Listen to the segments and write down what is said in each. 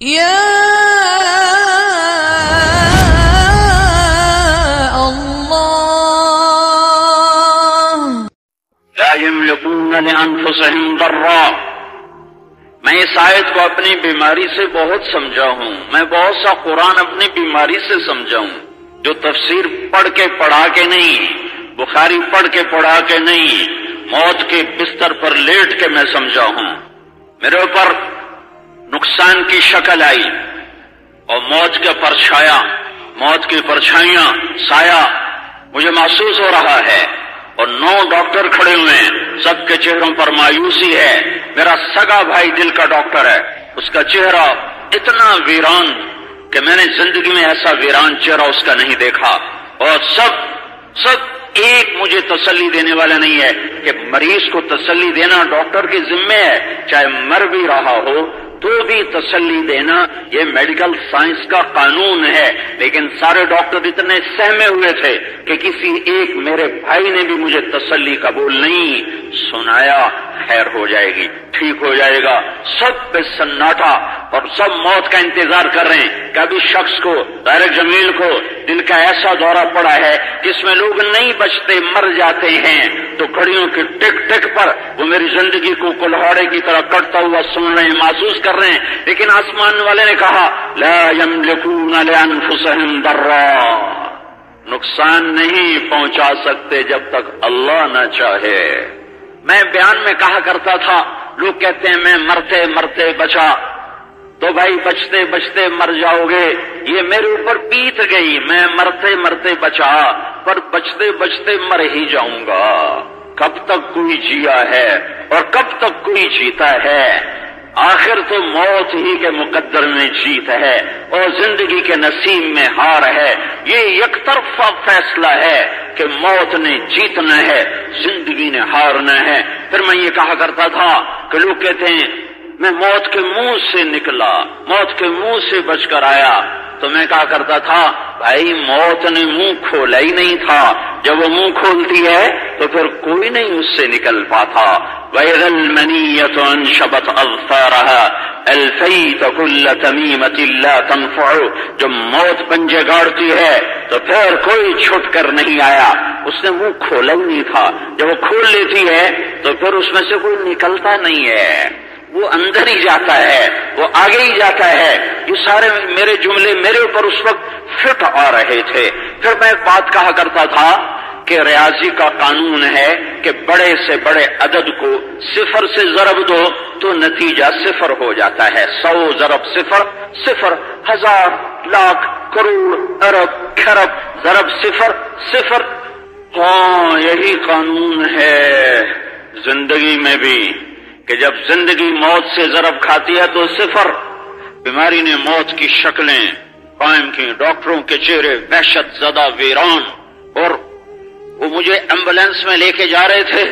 يا الله لا يملكون لأنفسهم ضرا. میں اس آیت کو اپنی بیماری سے بہت سمجھا ہوں. میں بہت سا قرآن اپنی بیماری سے سمجھا ہوں، جو تفسیر پڑھ کے پڑھا کے نہیں، بخاری پڑھ کے پڑھا کے نہیں، موت کے بستر پر لیٹ کے میں سمجھا ہوں. میرے اوپر نقصان کی شکل آئی اور موت کا پرچھایا، موت کی پرچھائیاں، سایہ مجھے محسوس ہو رہا ہے. اور 9 ڈاکٹر کھڑے ہوئے ہیں، سب کے چہروں پر مایوسی ہے. میرا سگا بھائی دل کا ڈاکٹر ہے، اس کا چہرہ اتنا ویران کہ میں نے زندگی میں ایسا ویران چہرہ اس کا نہیں دیکھا. اور سب ایک مجھے تسلی دینے والا نہیں ہے کہ مریض کو تسلی دینا ڈاکٹر کے ذمے ہے، چاہے مر بھی رہا ہو تو بھی تسلی دینا یہ میڈیکل سائنس کا قانون ہے. لیکن سارے ڈاکٹر اتنے سہمے ہوئے تھے کہ کسی ایک میرے بھائی نے بھی مجھے تسلی قبول نہیں سنایا. خیر ہو جائے گی، ٹھیک ہو جائے گا. سب پہ سناٹا اور سب موت کا انتظار کر رہے ہیں کہ ابھی شخص کو، طارق جمیل کو دل کا ایسا دورہ پڑا ہے جس میں لوگ نہیں بچتے، مر جاتے ہیں. تو گھڑیوں کی ٹک ٹک پر وہ میری زندگی کو کلہاڑے کی طرح کٹتا ہوا سن رہے ہیں، محسوس کر رہے ہیں. لیکن آسمان والے نے کہا لا یملکون لانفسہم ضرا، نقصان نہیں پہنچا سکتے جب تک اللہ نہ چاہے. میں بیان میں کہا کرتا تھا، لوگ کہتے ہیں میں مرتے مرتے بچا، تو بھائی بچتے بچتے مر جاؤ گے. یہ میرے اوپر بیت گئی، میں مرتے مرتے بچا پر بچتے بچتے مر ہی جاؤں گا. کب تک کوئی جیا ہے اور کب تک کوئی جیتا ہے؟ آخر تو موت ہی کے مقدر میں جیت ہے اور زندگی کے نصیب میں ہار ہے. یہ یک طرفہ فیصلہ ہے کہ موت نے جیتنا ہے، زندگی نے ہارنا ہے. پھر میں یہ کہا کرتا تھا کہ لوگ کہتے ہیں میں موت کے منہ سے نکلا، موت کے منہ سے بچ کر آیا. تو میں کہا کرتا تھا بھائی موت نے منہ کھولا ہی نہیں تھا، جب وہ منہ کھولتی ہے تو پھر کوئی نہیں اس سے نکل پاتا. وَإِذَا الْمَنِيَّةُ أَنشَبَتْ أَظْفَارَهَا أَلْفَيْتَ كُلَّ تَمِيمَةٍ لَا تَنفَعُ. جب موت پنجے گاڑتی ہے تو پھر کوئی چھٹ کر نہیں آیا، اس نے منہ کھولا ہی نہیں تھا. جب وہ کھول لیتی ہے تو پھر اس میں سے کوئی نکلتا نہیں ہے، وہ اندر ہی جاتا ہے، وہ آگے ہی جاتا ہے. یہ سارے میرے جملے میرے اوپر اس وقت فٹ آ رہے تھے. پھر میں ایک بات کہا کرتا تھا کہ ریاضی کا قانون ہے کہ بڑے سے بڑے عدد کو 0 سے ضرب دو تو نتیجہ 0 ہو جاتا ہے. 100 ضرب 0 0، 1000 لاکھ کروڑ ارب کھرب ضرب 0 0. ہاں یہی قانون ہے زندگی میں بھی کہ جب زندگی موت سے ضرب کھاتی ہے تو 0. بیماری نے موت کی شکلیں قائم کی، ڈاکٹروں کے چہرے وحشت زدہ ویران. اور وہ مجھے ایمبولینس میں لے کے جا رہے تھے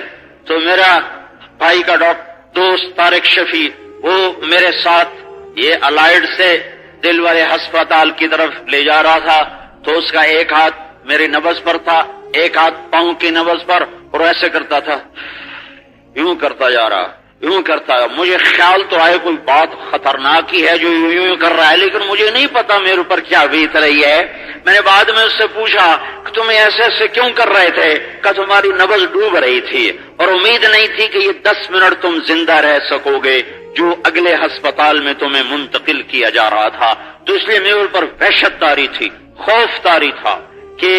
تو میرا بھائی کا دوست طارق شفیع وہ میرے ساتھ یہ الائڈ سے دل والے ہسپتال کی طرف لے جا رہا تھا. تو اس کا ایک ہاتھ میری نبض پر تھا، ایک ہاتھ پاؤں کی نبض پر، اور ایسے کرتا تھا، یوں کرتا جا رہا، یوں کرتا. مجھے خیال تو آئے کوئی بات خطرناک ہی ہے جو یوں کر رہا ہے، لیکن مجھے نہیں پتا میرے اوپر کیا بیت رہی ہے. میں نے بعد میں اس سے پوچھا کہ تم ایسے ایسے کیوں کر رہے تھے؟ کہ تمہاری نبض ڈوب رہی تھی اور امید نہیں تھی کہ یہ 10 منٹ تم زندہ رہ سکو گے جو اگلے ہسپتال میں تمہیں منتقل کیا جا رہا تھا. تو اس لیے میرے اوپر وحشت طاری تھی، خوف طاری تھا کہ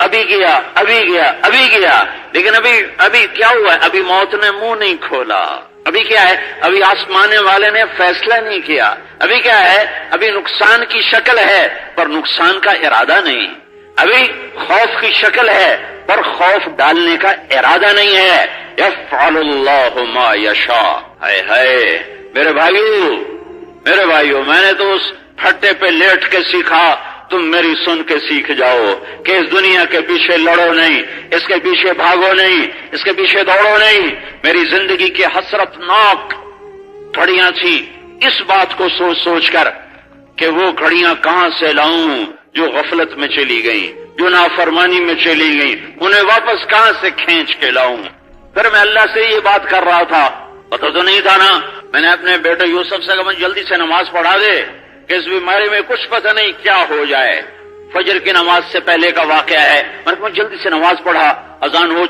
ابھی گیا ابھی گیا ابھی گیا. لیکن ابھی کیا ہوا ہے؟ ابھی موت نے منہ نہیں کھولا. ابھی کیا ہے؟ ابھی آسمان والے نے فیصلہ نہیں کیا. ابھی کیا ہے؟ ابھی نقصان کی شکل ہے پر نقصان کا ارادہ نہیں. ابھی خوف کی شکل ہے پر خوف ڈالنے کا ارادہ نہیں ہے. یفعل اللہ ما یشاء. ہائے ہائے میرے بھائیو میں نے تو اس پھٹے پہ لیٹ کے سیکھا، تم میری سن کے سیکھ جاؤ کہ اس دنیا کے پیچھے لڑو نہیں، اس کے پیچھے بھاگو نہیں، اس کے پیچھے دوڑو نہیں. میری زندگی کی حسرت ناک گھڑیاں تھی، اس بات کو سوچ سوچ کر کہ وہ گھڑیاں کہاں سے لاؤں جو غفلت میں چلی گئیں، جو نافرمانی میں چلی گئیں، انہیں واپس کہاں سے کھینچ کے لاؤں. پھر میں اللہ سے یہ بات کر رہا تھا، پتہ تو نہیں تھا نا. میں نے اپنے بیٹے یوسف سے کہا مجھے جلدی سے نماز پڑھا دے. کہ اس بیماری میں کچھ پتہ نہیں کیا ہو جائے. فجر کی نماز سے پہلے کا واقعہ ہے. میں نے جلدی سے نماز پڑھا, اذان ہو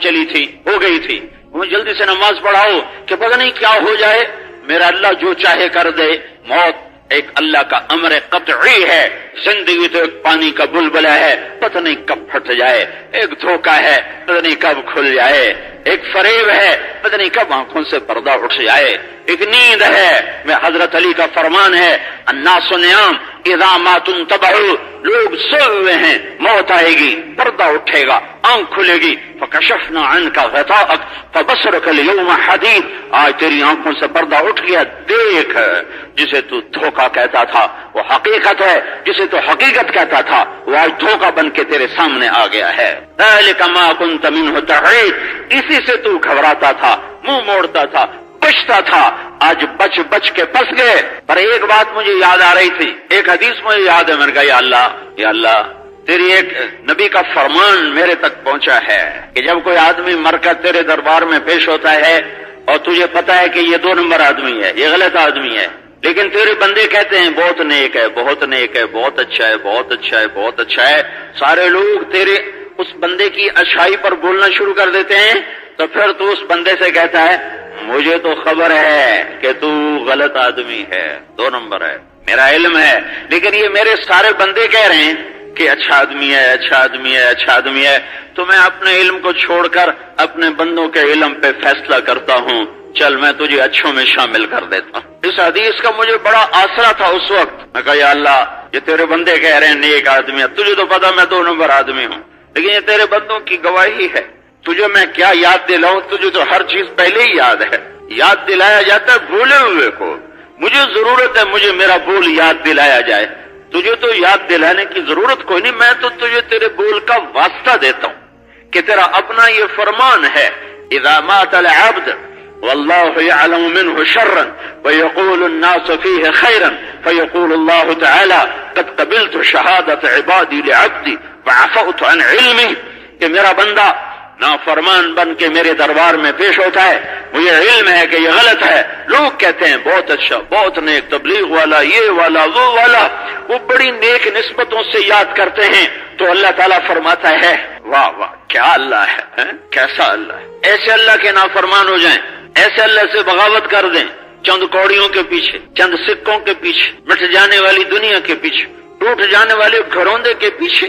گئی تھی. میں جلدی سے نماز پڑھاؤ کہ پتہ نہیں کیا ہو جائے. میرا اللہ جو چاہے کر دے. موت ایک اللہ کا امر قطعی ہے. زندگی تو ایک پانی کا بلبلہ ہے, پتہ نہیں کب پھٹ جائے. ایک دھوکہ ہے, پتہ نہیں کب کھل جائے. ایک فریب ہے, پتہ نہیں کب آنکھوں سے پردہ اٹھ جائے. ایک نیند ہے. میں حضرت علی کا فرمان ہے, الناس نیام اذا ما تنتبہوا, لوگ سوئے ہوئے ہیں, موت آئے گی, پردہ اٹھے گا, آنکھ کھلے گی. فکشفنا عنک غطاءک فبصرک اليوم حدید, آج تیری آنکھوں سے پردہ اٹھ گیا, دیکھ جسے تو دھوکہ کہتا تھا وہ حقیقت ہے, جسے تو حقیقت کہتا تھا وہ آج دھوکہ بن کے تیرے سامنے آ گیا ہے. ذلک ما کنت منہ تحید, اسی سے تو گھبراتا تھا, منہ موڑتا تھا, بچتا تھا. آج بچ بچ کے پھنس گئے. پر ایک بات مجھے یاد آ رہی تھی, ایک حدیث مجھے یاد ہے. میں نے کہا یا اللہ تیری ایک نبی کا فرمان میرے تک پہنچا ہے کہ جب کوئی آدمی مر کر تیرے دربار میں پیش ہوتا ہے اور تجھے پتا ہے کہ یہ 2 نمبر آدمی ہے, یہ غلط آدمی ہے, لیکن تیرے بندے کہتے ہیں بہت نیک ہے, بہت نیک ہے, بہت اچھا ہے, بہت اچھا ہے, بہت اچھا ہے, سارے لوگ تیرے اس بندے کی اچھائی پر بولنا شروع کر دیتے ہیں, تو پھر تو اس بندے سے کہتا ہے مجھے تو خبر ہے کہ تو غلط آدمی ہے, 2 نمبر ہے, میرا علم ہے, لیکن یہ میرے سارے بندے کہہ رہے ہیں کہ اچھا آدمی ہے, اچھا آدمی ہے, اچھا آدمی ہے, تو میں اپنے علم کو چھوڑ کر اپنے بندوں کے علم پہ فیصلہ کرتا ہوں, چل میں تجھے اچھوں میں شامل کر دیتا ہوں. اس حدیث کا مجھے بڑا آسرا تھا اس وقت. میں کہا یا اللہ یہ تیرے بندے کہہ رہے ہیں نیک آدمی ہے, تجھے تو پتا میں 2 نمبر آدمی ہوں, لیکن یہ تیرے بندوں کی گواہی ہے. تجھے میں کیا یاد دلاؤں, تجھے تو ہر چیز پہلے ہی یاد ہے. یاد دلایا جاتا ہے بھولے ہوئے کو. مجھے ضرورت ہے مجھے میرا بول یاد دلایا جائے, تجھے تو یاد دلانے کی ضرورت کوئی نہیں. میں تو تجھے تیرے بول کا واسطہ دیتا ہوں کہ تیرا اپنا یہ فرمان ہے, اذا مات العبد والله يعلم منه شرا ويقول الناس فيه خيرا فيقول الله تعالى قد قبلت شهادة عبادي لعبدي وعفوت عن علمي. کہ میرا بندہ نافرمان بن کے میرے دربار میں پیش ہوتا ہے, مجھے علم ہے کہ یہ غلط ہے, لوگ کہتے ہیں بہت اچھا, بہت نیک, تبلیغ والا, یہ والا, وہ والا, وہ بڑی نیک نسبتوں سے یاد کرتے ہیں. تو اللہ تعالیٰ فرماتا ہے واہ واہ کیا اللہ ہے, کیسا اللہ ہے. ایسے اللہ کے نافرمان ہو جائیں, ایسے اللہ سے بغاوت کر دیں, چند کوڑیوں کے پیچھے, چند سکوں کے پیچھے, مٹ جانے والی دنیا کے پیچھے, ٹوٹ جانے والے گھروندے کے پیچھے,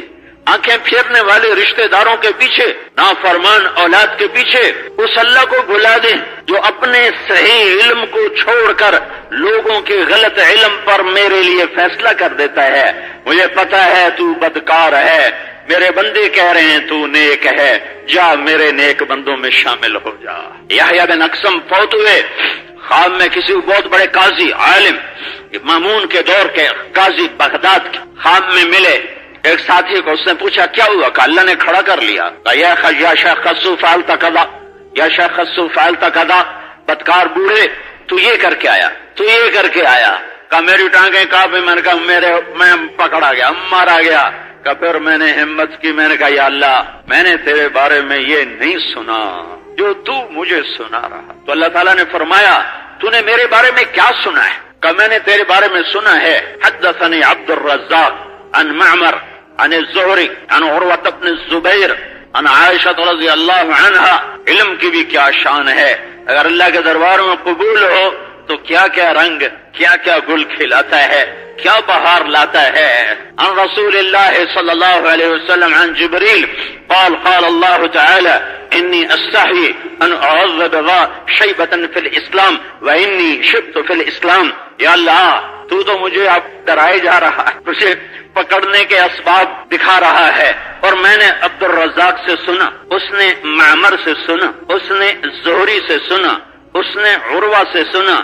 آنکھیں پھیرنے والے رشتہ داروں کے پیچھے, نافرمان اولاد کے پیچھے, اس اللہ کو بھلا دیں جو اپنے صحیح علم کو چھوڑ کر لوگوں کے غلط علم پر میرے لیے فیصلہ کر دیتا ہے. مجھے پتا ہے تو بدکار ہے, میرے بندے کہہ رہے ہیں تو نیک ہے, جا میرے نیک بندوں میں شامل ہو جا. یحییٰ بن اقسم فوت ہوئے, خواب میں کسی بہت بڑے قاضی عالم مامون کے دور کے قاضی بغداد کے خواب میں ملے. ایک ساتھی کو اس نے پوچھا کیا ہوا, کہ اللہ نے کھڑا کر لیا. یا شیخ خصو فعلت کذا, یا شیخ خصو فعلت کذا, بدکار بوڑھے تو یہ کر کے آیا, تو یہ کر کے آیا. کہا میری ٹانگیں کہاں پہ, میں نے کہا میں پکڑا گیا, مارا گیا. کہ پھر میں نے ہمت کی, میں نے کہا یا اللہ میں نے تیرے بارے میں یہ نہیں سنا جو تو مجھے سنا رہا. تو اللہ تعالیٰ نے فرمایا تو نے میرے بارے میں کیا سنا ہے؟ کہ میں نے تیرے بارے میں سنا ہے حدثني عبد الرزاق عن معمر عن الزہری عن عروة بن الزبیر عن عائشہ رضی اللہ عنہا. علم کی بھی کیا شان ہے, اگر اللہ کے دربار میں قبول ہو تو کیا کیا رنگ, کیا کیا گل کھلاتا ہے, کیا بہار لاتا ہے. عن رسول اللہ صلی اللہ علیہ وسلم عن جبریل قال قال اللہ تعالی انی استحی ان اعذب شیبة فی الاسلام وانی شبت فی الاسلام. یا اللہ تو مجھے اب ڈرائے جا رہا ہے, مجھے پکڑنے کے اسباب دکھا رہا ہے. اور میں نے عبد الرزاق سے سنا, اس نے معمر سے سنا, اس نے زہری سے سنا, اس نے عروہ سے سنا,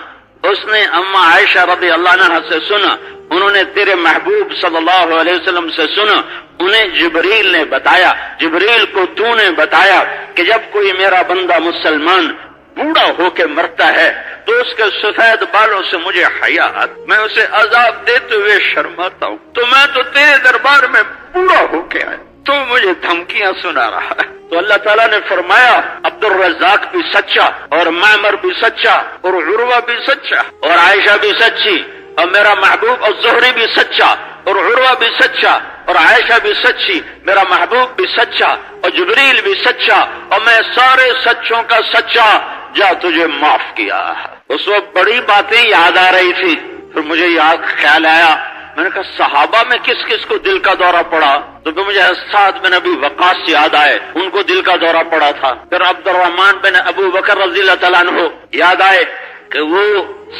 اس نے اما عائشہ رضی اللہ عنہا سے سنا, انہوں نے تیرے محبوب صلی اللہ علیہ وسلم سے سنا, انہیں جبریل نے بتایا, جبریل کو تو نے بتایا کہ جب کوئی میرا بندہ مسلمان بوڑھا ہو کے مرتا ہے تو اس کے سفید بالوں سے مجھے حیا آتا, میں اسے عذاب دیتے ہوئے شرماتا ہوں. تو میں تو تیرے دربار میں بوڑھا ہو کے آیا, تو مجھے دھمکیاں سنا رہا ہے. تو اللہ تعالیٰ نے فرمایا عبد الرزاق بھی سچا اور معمر بھی سچا اور عروہ بھی سچا اور عائشہ بھی سچی, اور میرا محبوب اور زہری بھی سچا اور عروہ بھی سچا اور عائشہ بھی سچی، میرا محبوب بھی سچا اور جبریل بھی سچا اور میں سارے سچوں کا سچا، جا تجھے معاف کیا۔ اس وقت بڑی باتیں یاد آ رہی تھی، پھر مجھے یاد خیال آیا، میں نے کہا صحابہ میں کس کس کو دل کا دورہ پڑا؟ تو پھر مجھے سعد بن ابی وقاص یاد آئے، ان کو دل کا دورہ پڑا تھا۔ پھر عبد الرحمن بن ابو بکر رضی اللہ تعالیٰ عنہ یاد آئے کہ وہ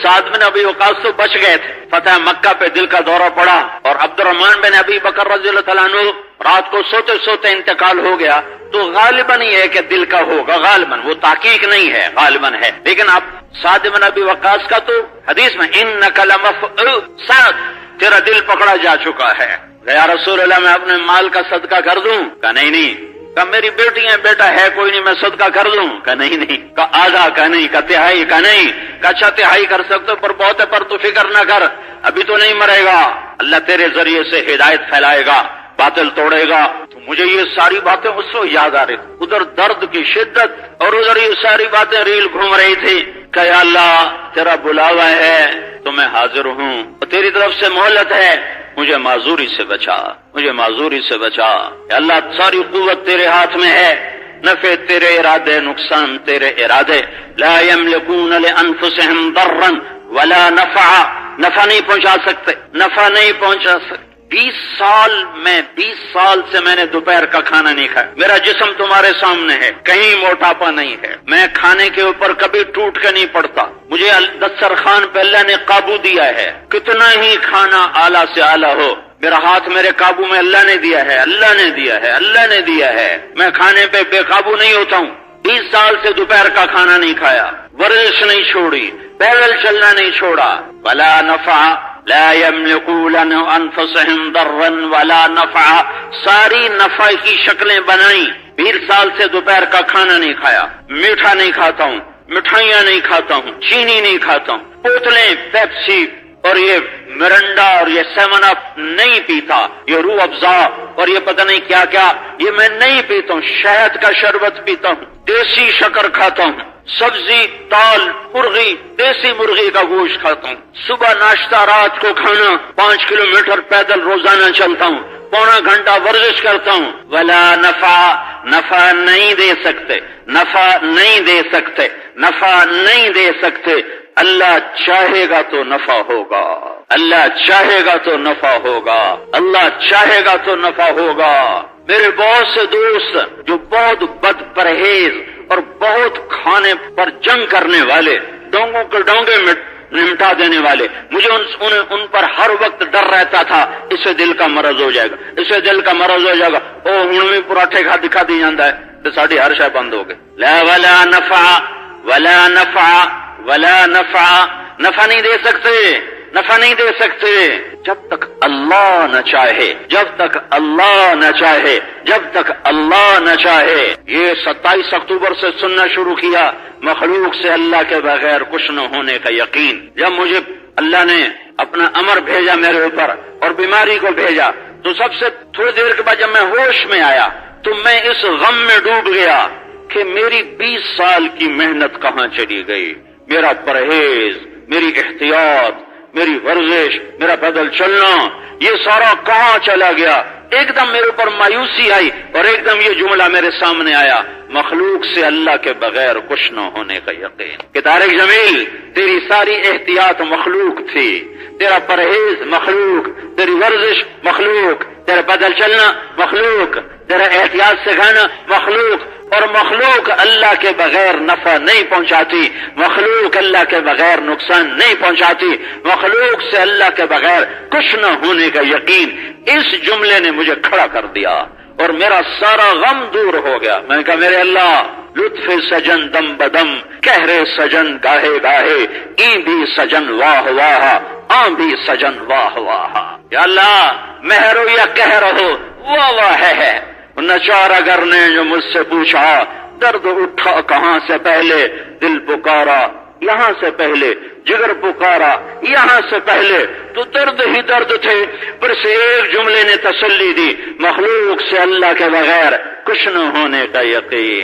سعد بن ابی وقاص تو بچ گئے تھے، فتح مکہ پہ دل کا دورہ پڑا، اور عبد الرحمن بن ابی بکر رضی اللہ تعالیٰ عنہ رات کو سوتے سوتے انتقال ہو گیا۔ تو غالباً یہ ہے کہ دل کا ہوگا، غالباً، وہ تحقیق نہیں ہے، غالباً ہے۔ لیکن اب سعد بن ابی وقاص کا تو حدیث میں انک لمفعول سعد، تیرا دل پکڑا جا چکا ہے۔ یا رسول اللہ میں اپنے مال کا صدقہ کر دوں؟ کہا نہیں۔ کہا میری بیٹی ہے، بیٹا ہے کوئی نہیں، میں صدقہ کر دوں؟ کہا نہیں۔ کہا آدھا؟ کہا نہیں۔ کہا تہائی؟ کہا نہیں۔ کہا اچھا تہائی کر سکتے ہو، پر بہت ہے، پر تو فکر نہ کر، ابھی تو نہیں مرے گا، اللہ تیرے ذریعے سے ہدایت پھیلائے گا، باطل توڑے گا۔ تو مجھے یہ ساری باتیں اس وقت یاد آ رہی تھی، ادھر درد کی شدت اور ادھر یہ ساری باتیں ریل گھوم رہی تھی کہ یا اللہ تیرا بلاوا ہے تو میں حاضر ہوں، اور تیری طرف سے مہلت ہے، مجھے معذوری سے بچا، مجھے معذوری سے بچا۔ یا اللہ ساری قوت تیرے ہاتھ میں ہے، نفع تیرے ارادے، نقصان تیرے ارادے۔ لا یملکون لانفسہم ضرا ولا نفعا، نفع نہیں پہنچا سکتے، نفع نہیں پہنچا سکتے۔ 20 سال سے میں نے دوپہر کا کھانا نہیں کھایا، میرا جسم تمہارے سامنے ہے، کہیں موٹاپا نہیں ہے، میں کھانے کے اوپر کبھی ٹوٹ کے نہیں پڑتا، مجھے دسترخوان پہ اللہ نے قابو دیا ہے، کتنا ہی کھانا اعلیٰ سے اعلیٰ ہو، میرا ہاتھ میرے قابو میں اللہ نے دیا ہے، اللہ نے دیا ہے، اللہ نے دیا ہے، میں کھانے پہ بے قابو نہیں ہوتا ہوں۔ 20 سال سے دوپہر کا کھانا نہیں کھایا، ورزش نہیں چھوڑی، پیدل چلنا نہیں چھوڑا۔ ولا نفع لا یملکون انفسہم ضرا ولا نفعا، ساری نفع کی شکلیں بنائیں۔ 20 سال سے دوپہر کا کھانا نہیں کھایا، میٹھا نہیں کھاتا ہوں، مٹھائیاں نہیں کھاتا ہوں، چینی نہیں کھاتا ہوں، بوتلیں پیپسی اور یہ مرنڈا اور یہ 7 اپ نہیں پیتا، یہ روح افزا اور یہ پتہ نہیں کیا کیا یہ میں نہیں پیتا ہوں، شہد کا شربت پیتا ہوں، دیسی شکر کھاتا ہوں، سبزی، دال، مرغی، دیسی مرغی کا گوشت کھاتا ہوں، صبح ناشتہ، رات کو کھانا، 5 کلومیٹر پیدل روزانہ چلتا ہوں، پونا گھنٹہ ورزش کرتا ہوں۔ ولا نفع، نفع نہیں دے سکتے، نفع نہیں دے سکتے، نفع نہیں دے سکتے۔ اللہ چاہے گا تو نفع ہوگا، اللہ چاہے گا تو نفع ہوگا، اللہ چاہے گا تو نفع ہوگا۔ میرے بہت سے دوست جو بہت بد پرہیز اور بہت کھانے پر جنگ کرنے والے، ڈونگوں کے ڈونگے نمٹا دینے والے، مجھے ان پر ہر وقت ڈر رہتا تھا اسے دل کا مرض ہو جائے گا، اسے دل کا مرض ہو جائے گا، او ہن بھی پراٹھے کھا دکھا دی جاتا ہے تو ساڑی ہر شے بند ہو گئے۔ لا ولا نفع ولا نفع ولا نفع، نفع نہیں دے سکتے، نفع نہیں دے سکتے جب تک اللہ نہ چاہے، جب تک اللہ نہ چاہے، جب تک اللہ نہ چاہے۔ یہ 27 اکتوبر سے سننا شروع کیا، مخلوق سے اللہ کے بغیر کچھ نہ ہونے کا یقین۔ جب مجھے اللہ نے اپنا امر بھیجا میرے اوپر اور بیماری کو بھیجا، تو سب سے تھوڑی دیر کے بعد جب میں ہوش میں آیا تو میں اس غم میں ڈوب گیا کہ میری 20 سال کی محنت کہاں چلی گئی، میرا پرہیز، میری احتیاط، میری ورزش، میرا پیدل چلنا، یہ سارا کہاں چلا گیا۔ ایک دم میرے اوپر مایوسی آئی اور ایک دم یہ جملہ میرے سامنے آیا، مخلوق سے اللہ کے بغیر کچھ نہ ہونے کا یقین۔ کہ طارق جمیل تیری ساری احتیاط مخلوق تھی، تیرا پرہیز مخلوق، تیری ورزش مخلوق، تیرا پیدل چلنا مخلوق، تیرا احتیاط سکھانا مخلوق، اور مخلوق اللہ کے بغیر نفع نہیں پہنچاتی، مخلوق اللہ کے بغیر نقصان نہیں پہنچاتی، مخلوق سے اللہ کے بغیر کچھ نہ ہونے کا یقین۔ اس جملے نے مجھے کھڑا کر دیا اور میرا سارا غم دور ہو گیا۔ میں نے کہا میرے اللہ، لطف سجن دم بدم، کہہ رے سجن گاہے گاہے، این بھی سجن واہ واہ، آن بھی سجن واہ واہ۔ یا اللہ مہرو یا کہہ رہو، واہ واہ ہے۔ نچارہ گر نے جو مجھ سے پوچھا، درد اٹھا کہاں سے پہلے، دل پکارا یہاں سے پہلے، جگر پکارا یہاں سے پہلے، تو درد ہی درد تھے۔ پر سے ایک جملے نے تسلی دی، مخلوق سے اللہ کے بغیر کچھ نہ ہونے کا یقین۔